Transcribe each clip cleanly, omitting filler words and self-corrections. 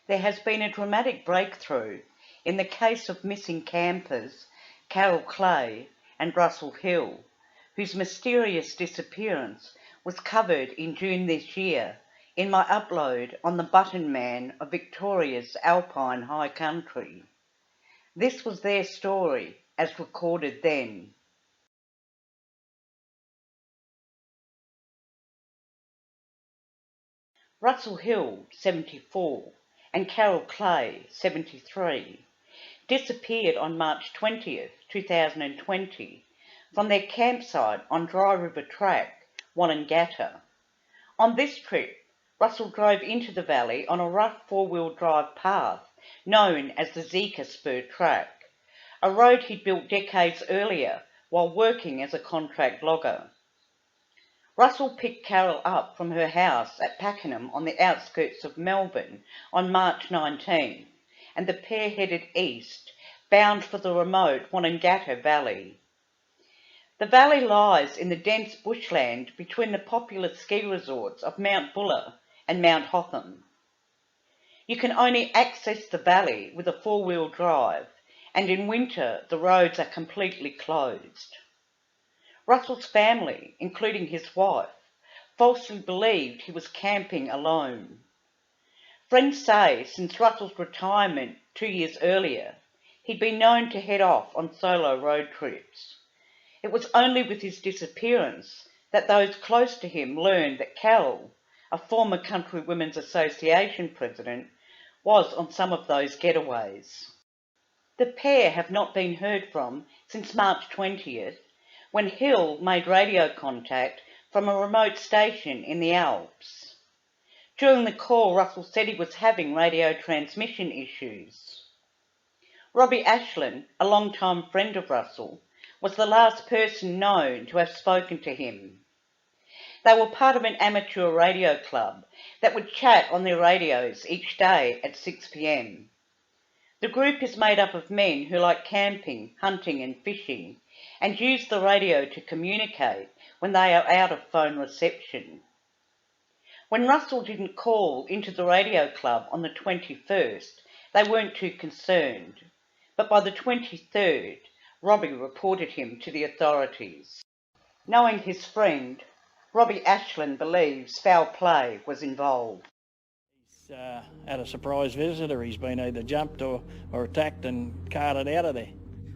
There has been a dramatic breakthrough in the case of missing campers Carol Clay and Russell Hill, whose mysterious disappearance was covered in June this year in my upload on the Button Man of Victoria's Alpine high country. This was their story as recorded then. Russell Hill, 74, and Carol Clay, 73, disappeared on March 20th, 2020, from their campsite on Dry River Track, Wallangatta. On this trip, Russell drove into the valley on a rough four-wheel drive path known as the Zika Spur Track, a road he'd built decades earlier while working as a contract logger. Russell picked Carol up from her house at Pakenham on the outskirts of Melbourne on March 19, and the pair headed east, bound for the remote Wallangatta Valley. The valley lies in the dense bushland between the popular ski resorts of Mount Buller and Mount Hotham. You can only access the valley with a four-wheel drive, and in winter the roads are completely closed. Russell's family, including his wife, falsely believed he was camping alone. Friends say since Russell's retirement 2 years earlier, he'd been known to head off on solo road trips. It was only with his disappearance that those close to him learned that Carol, a former Country Women's Association president, was on some of those getaways. The pair have not been heard from since March 20th, when Hill made radio contact from a remote station in the Alps. During the call, Russell said he was having radio transmission issues. Robbie Ashland, a long-time friend of Russell, was the last person known to have spoken to him. They were part of an amateur radio club that would chat on their radios each day at 6 p.m. The group is made up of men who like camping, hunting and fishing, and use the radio to communicate when they are out of phone reception. When Russell didn't call into the radio club on the 21st, they weren't too concerned, but by the 23rd, Robbie reported him to the authorities. Knowing his friend, Robbie Ashland believes foul play was involved. He's had a surprise visitor. He's been either jumped or attacked and carted out of there.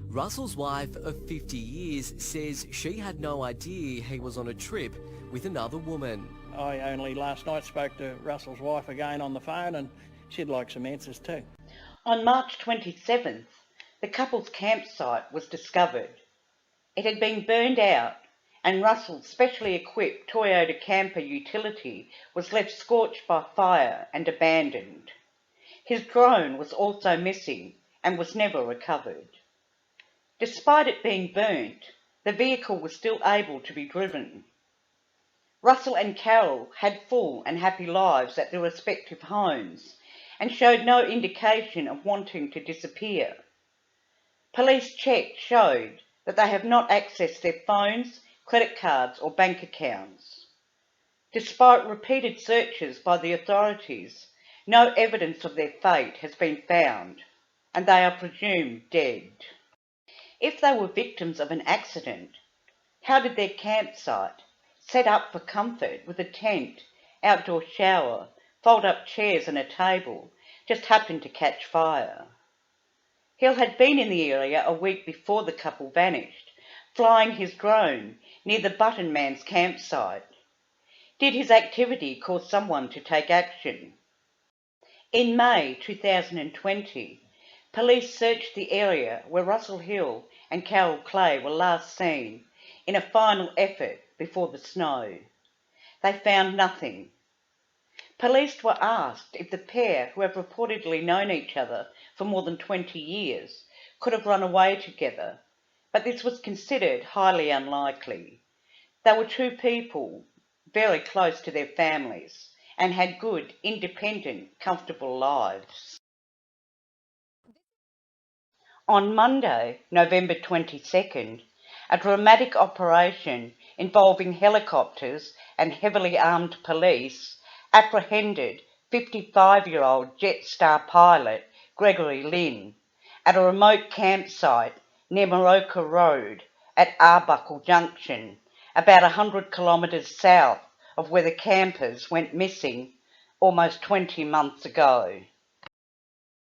Russell's wife of 50 years says she had no idea he was on a trip with another woman. I only last night spoke to Russell's wife again on the phone, and she'd like some answers too. On March 27th, the couple's campsite was discovered. It had been burned out, and Russell's specially equipped Toyota camper utility was left scorched by fire and abandoned. His drone was also missing and was never recovered. Despite it being burnt, the vehicle was still able to be driven. Russell and Carol had full and happy lives at their respective homes and showed no indication of wanting to disappear. Police checks showed that they have not accessed their phones, credit cards or bank accounts. Despite repeated searches by the authorities, no evidence of their fate has been found, and they are presumed dead. If they were victims of an accident, how did their campsite, set up for comfort with a tent, outdoor shower, fold-up chairs and a table, just happen to catch fire? Hill had been in the area a week before the couple vanished, flying his drone near the Button Man's campsite. Did his activity cause someone to take action? In May 2020, police searched the area where Russell Hill and Carol Clay were last seen in a final effort before the snow. They found nothing. Police were asked if the pair, who have reportedly known each other for more than 20 years, could have run away together, but this was considered highly unlikely. They were two people very close to their families and had good, independent, comfortable lives. On Monday, November 22nd, a dramatic operation involving helicopters and heavily armed police apprehended 55-year-old Jetstar pilot Gregory Lynn at a remote campsite near Moroka Road at Arbuckle Junction, about 100 kilometres south of where the campers went missing almost 20 months ago.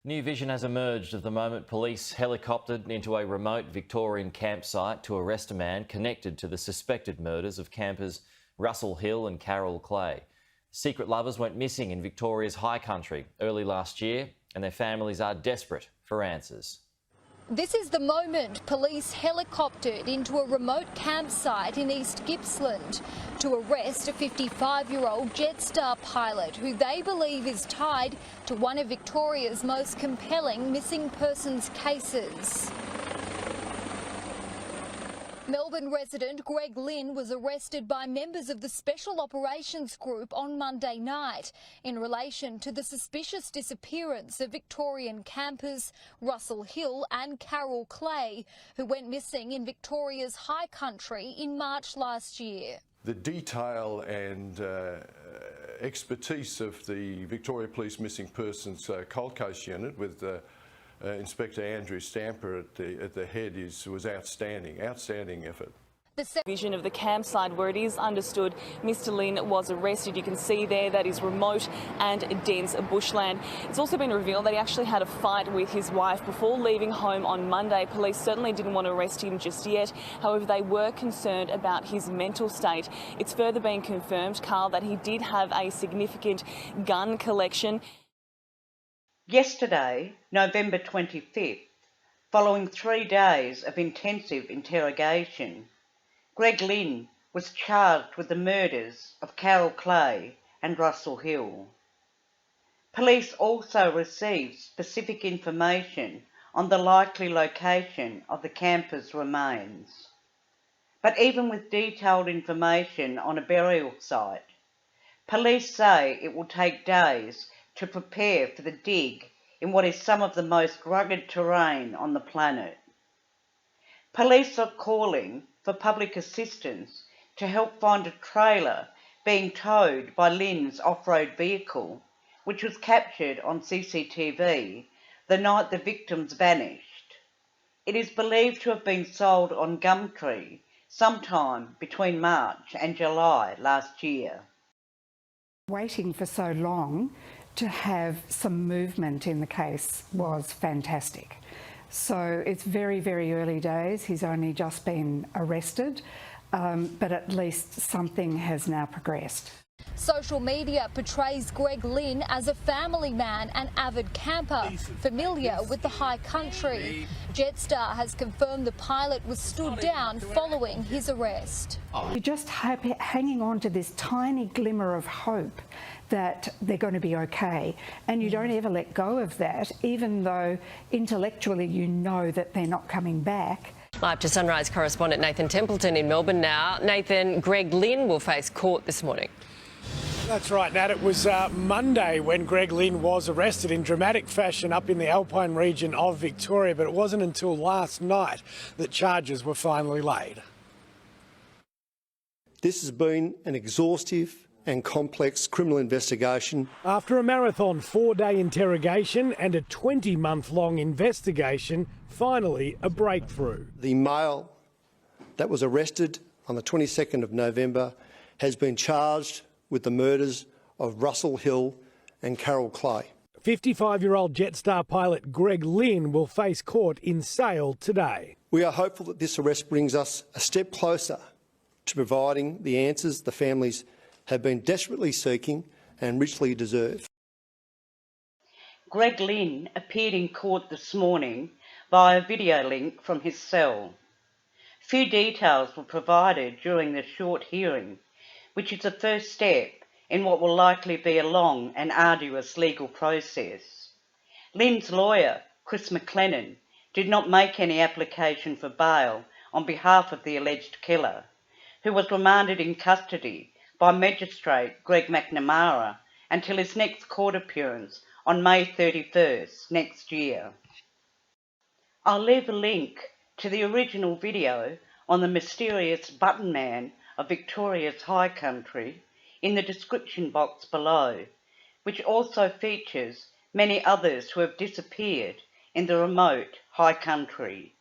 New vision has emerged of the moment police helicoptered into a remote Victorian campsite to arrest a man connected to the suspected murders of campers Russell Hill and Carol Clay. Secret lovers went missing in Victoria's high country early last year, and their families are desperate for answers. This is the moment police helicoptered into a remote campsite in East Gippsland to arrest a 55-year-old Jetstar pilot who they believe is tied to one of Victoria's most compelling missing persons cases. Melbourne resident Greg Lynn was arrested by members of the Special Operations Group on Monday night in relation to the suspicious disappearance of Victorian campers Russell Hill and Carol Clay, who went missing in Victoria's high country in March last year. The detail and expertise of the Victoria Police Missing Persons Cold Case Unit with Inspector Andrew Stamper at the head was outstanding effort. The vision of the campsite where it is understood Mr Lynn was arrested. You can see there that is remote and dense bushland. It's also been revealed that he actually had a fight with his wife before leaving home on Monday. Police certainly didn't want to arrest him just yet. However, they were concerned about his mental state. It's further been confirmed, Carl, that he did have a significant gun collection. Yesterday, November 25th, following 3 days of intensive interrogation, Greg Lynn was charged with the murders of Carol Clay and Russell Hill. Police also received specific information on the likely location of the campers' remains. But even with detailed information on a burial site, police say it will take days to prepare for the dig in what is some of the most rugged terrain on the planet. Police are calling for public assistance to help find a trailer being towed by Lynn's off-road vehicle, which was captured on CCTV the night the victims vanished. It is believed to have been sold on Gumtree sometime between March and July last year. Waiting for so long to have some movement in the case was fantastic. So it's very, very early days. He's only just been arrested, but at least something has now progressed. Social media portrays Greg Lynn as a family man and avid camper, familiar with the high country. Jetstar has confirmed the pilot was stood down following his arrest. You're just hanging on to this tiny glimmer of hope that they're going to be okay, and you don't ever let go of that, even though intellectually you know that they're not coming back. Live to Sunrise correspondent Nathan Templeton in Melbourne now. Nathan, Greg Lynn will face court this morning. That's right, Nat. It was Monday when Greg Lynn was arrested in dramatic fashion up in the Alpine region of Victoria, but it wasn't until last night that charges were finally laid. This has been an exhaustive and complex criminal investigation. After a marathon 4-day interrogation and a 20-month-long investigation, finally a breakthrough. The male that was arrested on the 22nd of November has been charged with the murders of Russell Hill and Carol Clay. 55-year-old Jetstar pilot Greg Lynn will face court in Sale today. We are hopeful that this arrest brings us a step closer to providing the answers the families have been desperately seeking and richly deserve. Greg Lynn appeared in court this morning via video link from his cell. Few details were provided during the short hearing, which is the first step in what will likely be a long and arduous legal process. Lynn's lawyer, Chris McLennan, did not make any application for bail on behalf of the alleged killer, who was remanded in custody by Magistrate Greg McNamara until his next court appearance on May 31st next year. I'll leave a link to the original video on the mysterious button man of Victoria's high country in the description box below, which also features many others who have disappeared in the remote high country.